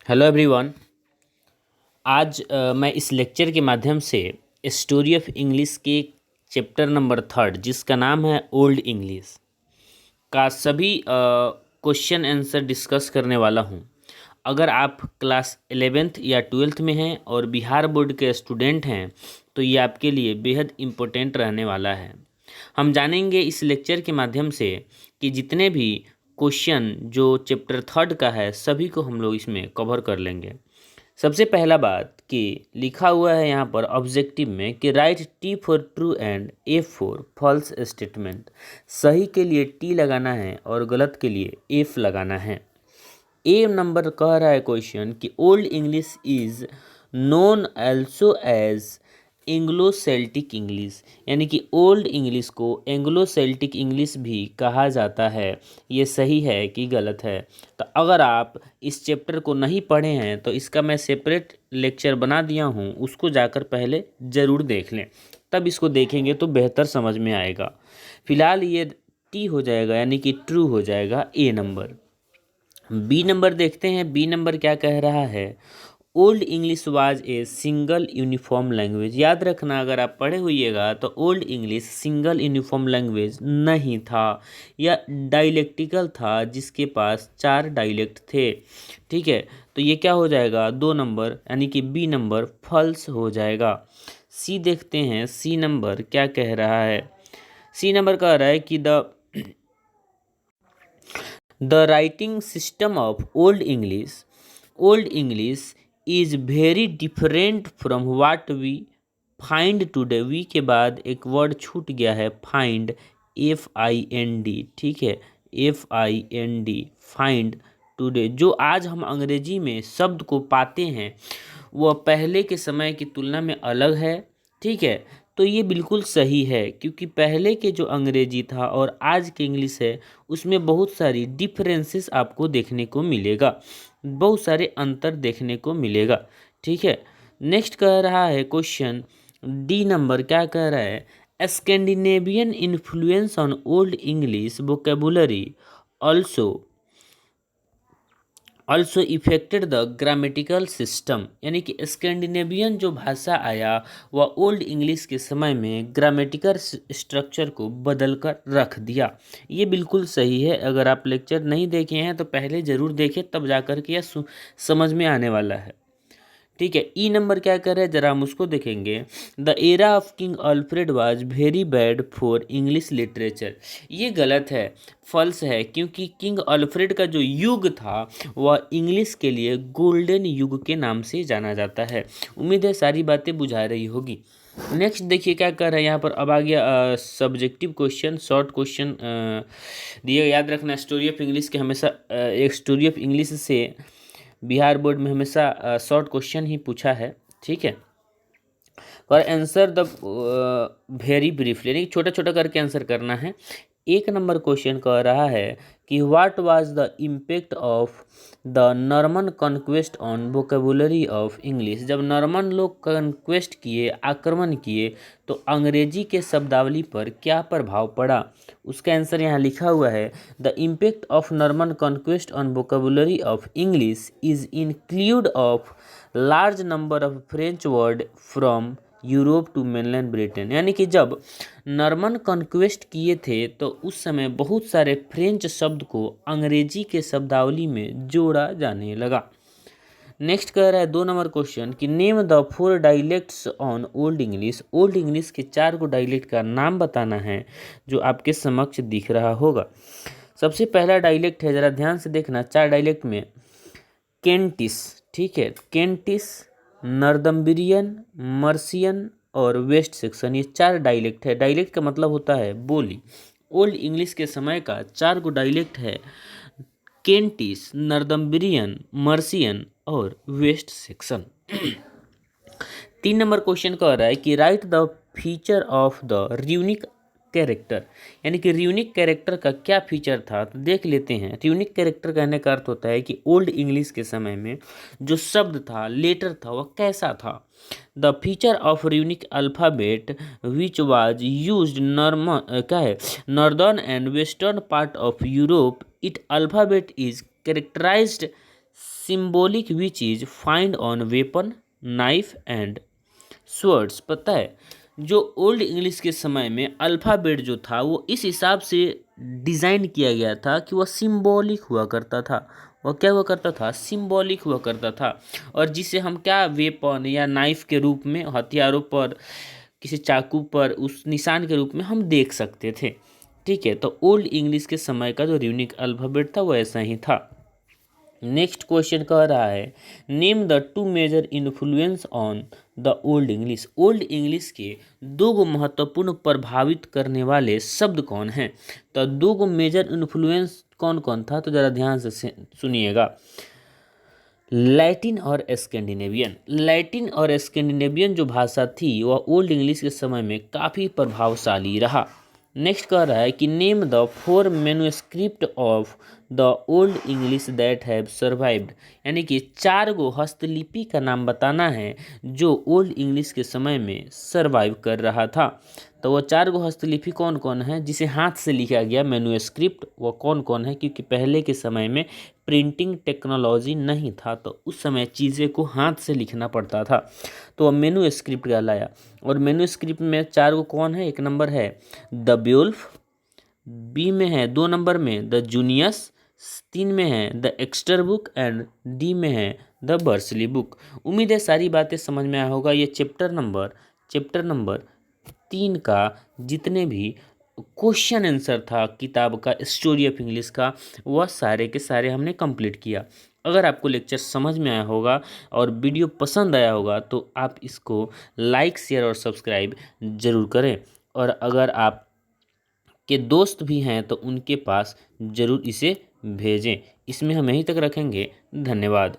Hello everyone. आज मैं इस लेक्चर के माध्यम से स्टोरी ऑफ इंग्लिश के चैप्टर नंबर 3 जिसका नाम है ओल्ड इंग्लिश का सभी क्वेश्चन आंसर डिस्कस करने वाला हूँ। अगर आप क्लास 11th या 12th में हैं और बिहार बोर्ड के स्टूडेंट हैं तो ये आपके लिए बेहद इम्पोर्टेंट रहने वाला है। हम जानेंगे इस लेक्चर के माध्यम से कि जितने भी क्वेश्चन जो चैप्टर 3 का है सभी को हम लोग इसमें कवर कर लेंगे। सबसे पहला बात कि लिखा हुआ है यहाँ पर ऑब्जेक्टिव में कि write T for true and a for false statement. सही के लिए टी लगाना है और गलत के लिए एफ लगाना है। ए नंबर कह रहा है क्वेश्चन कि old English is known also as Anglo Celtic English, यानी कि ओल्ड इंग्लिश को एंग्लो सेल्टिक इंग्लिश भी कहा जाता है। ये सही है कि गलत है? तो अगर आप इस चैप्टर को नहीं पढ़े हैं तो इसका मैं सेपरेट लेक्चर बना दिया हूँ, उसको जाकर पहले ज़रूर देख लें, तब इसको देखेंगे तो बेहतर समझ में आएगा। फिलहाल ये टी हो जाएगा यानी कि ट्रू हो जाएगा ए नंबर। बी नंबर देखते हैं। बी नंबर क्या कह रहा है? Old English was a single uniform language. याद रखना, अगर आप पढ़े हुइएगा तो old English single uniform language नहीं था, या डायलेक्टिकल था जिसके पास 4 डायलेक्ट थे। ठीक है, तो ये क्या हो जाएगा? 2 नंबर यानी कि बी नंबर फॉल्स हो जाएगा। सी देखते हैं। सी नंबर क्या कह रहा है? सी नंबर कह रहा है कि the writing system of old English is very different from what we find today. We के बाद एक वर्ड छूट गया है, फाइंड, FIND। ठीक है, FIND, फाइंड टुडे। जो आज हम अंग्रेजी में शब्द को पाते हैं वह पहले के समय की तुलना में अलग है। ठीक है, तो ये बिल्कुल सही है, क्योंकि पहले के जो अंग्रेजी था और आज के इंग्लिश है उसमें बहुत सारी डिफरेंसेस आपको देखने को मिलेगा, बहुत सारे अंतर देखने को मिलेगा। ठीक है, नेक्स्ट कह रहा है क्वेश्चन डी नंबर क्या कह रहा है? Scandinavian influence on old English vocabulary also also affected the grammatical system, यानी कि स्कैंडिनेवियन जो भाषा आया वह ओल्ड इंग्लिश के समय में ग्रामेटिकल स्ट्रक्चर को बदल कर रख दिया। ये बिल्कुल सही है। अगर आप लेक्चर नहीं देखे हैं तो पहले ज़रूर देखें, तब जाकर के यह समझ में आने वाला है। ठीक है, ई नंबर क्या कर रहे हैं जरा हम उसको देखेंगे। The era of king Alfred was very bad for English literature. ये गलत है, फॉल्स है, क्योंकि किंग अल्फ्रेड का जो युग था वह इंग्लिश के लिए गोल्डन युग के नाम से जाना जाता है। उम्मीद है सारी बातें बुझा रही होगी। नेक्स्ट देखिए क्या कर रहा है यहाँ पर। अब आ गया सब्जेक्टिव क्वेश्चन, शॉर्ट क्वेश्चन दिए। याद रखना, स्टोरी ऑफ इंग्लिश के हमेशा एक स्टोरी ऑफ इंग्लिश से बिहार बोर्ड में हमेशा शॉर्ट क्वेश्चन ही पूछा है। ठीक है, और आंसर द वेरी ब्रीफली, यानी छोटा छोटा करके आंसर करना है। एक नंबर क्वेश्चन कह रहा है कि what was the impact of the Norman conquest on vocabulary of English. जब नॉर्मन लोग कॉन्क्वेस्ट किए, आक्रमण किए, तो अंग्रेजी के शब्दावली पर क्या प्रभाव पड़ा? उसका आंसर यहाँ लिखा हुआ है। The impact of Norman conquest on vocabulary of English is include of large number of French word from Europe to mainland Britain. यानी कि जब नॉर्मन कॉन्क्वेस्ट किए थे तो उस समय बहुत सारे फ्रेंच शब्द को अंग्रेजी के शब्दावली में जोड़ा जाने लगा। नेक्स्ट कह रहा है 2 नंबर क्वेश्चन कि name the 4 dialects on old English. Old English के 4 को डायलेक्ट का नाम बताना है जो आपके समक्ष दिख रहा होगा। सबसे पहला डायलेक्ट है, जरा ध्यान से देखना, 4 डायलेक्ट में केंटिस। ठीक है, केंटिस, नॉर्थम्बरियन, मर्सियन और वेस्ट सेक्सन, ये 4 डायलेक्ट है। डायलेक्ट का मतलब होता है बोली। ओल्ड इंग्लिश के समय का 4 को डायलेक्ट है, केंटिस, नॉर्थम्बरियन, मर्सियन और वेस्ट सेक्सन। 3 नंबर क्वेश्चन कह रहा है कि write the feature of the runic character, यानी कि र्यूनिक कैरेक्टर का क्या फीचर था, तो देख लेते हैं। र्यूनिक कैरेक्टर कहने का अर्थ होता है कि ओल्ड इंग्लिश के समय में जो शब्द था, लेटर था, वह कैसा था। The feature of runic alphabet which was used क्या है, northern and western part of Europe, it alphabet is characterized symbolic which is find on weapon, knife and swords. पता है, जो ओल्ड इंग्लिश के समय में अल्फ़ाबेट जो था वो इस हिसाब से डिज़ाइन किया गया था कि वह सिंबॉलिक हुआ करता था। वह क्या हुआ करता था? सिंबॉलिक हुआ करता था। और जिसे हम क्या वेपन या नाइफ के रूप में, हथियारों पर, किसी चाकू पर उस निशान के रूप में हम देख सकते थे। ठीक है, तो ओल्ड इंग्लिश के समय का जो यूनिक अल्फ़ाबेट था वो ऐसा ही था। नेक्स्ट क्वेश्चन कह रहा है, name the two major influence on the old English. Old English के दो गो महत्वपूर्ण प्रभावित करने वाले शब्द कौन हैं? तो दो गो मेजर इन्फ्लुएंस कौन कौन था? तो ज़रा ध्यान से सुनिएगा। लैटिन और स्कैंडिनेवियन। लैटिन और स्कैंडिनेवियन जो भाषा थी वह ओल्ड इंग्लिश के समय में काफ़ी प्रभावशाली रहा। नेक्स्ट कह रहा है कि name the 4 manuscript of the old English that have survived. यानी कि 4 गो हस्तलिपि का नाम बताना है जो ओल्ड इंग्लिश के समय में सर्वाइव कर रहा था। तो वो 4 गो हस्तलिपि कौन कौन है जिसे हाथ से लिखा गया मैन्युस्क्रिप्ट, वो कौन कौन है? क्योंकि पहले के समय में प्रिंटिंग टेक्नोलॉजी नहीं था, तो उस समय चीज़ें को हाथ से लिखना पड़ता था, तो वह मैन्युस्क्रिप्ट कहलाया। और मैन्युस्क्रिप्ट में 4 गो कौन है? एक नंबर है द ब्योल्फ, बी में है 2 नंबर में द जूनियस, 3 में है the Exter book and D में है द बर्सली बुक। उम्मीद है सारी बातें समझ में आया होगा। ये चैप्टर नंबर 3 का जितने भी क्वेश्चन आंसर था किताब का स्टोरी ऑफ इंग्लिश का, वह सारे के सारे हमने कंप्लीट किया। अगर आपको लेक्चर समझ में आया होगा और वीडियो पसंद आया होगा तो आप इसको लाइक, शेयर और सब्सक्राइब जरूर करें। और अगर आप के दोस्त भी हैं तो उनके पास ज़रूर इसे भेजें। इसमें हम यहीं तक रखेंगे। धन्यवाद।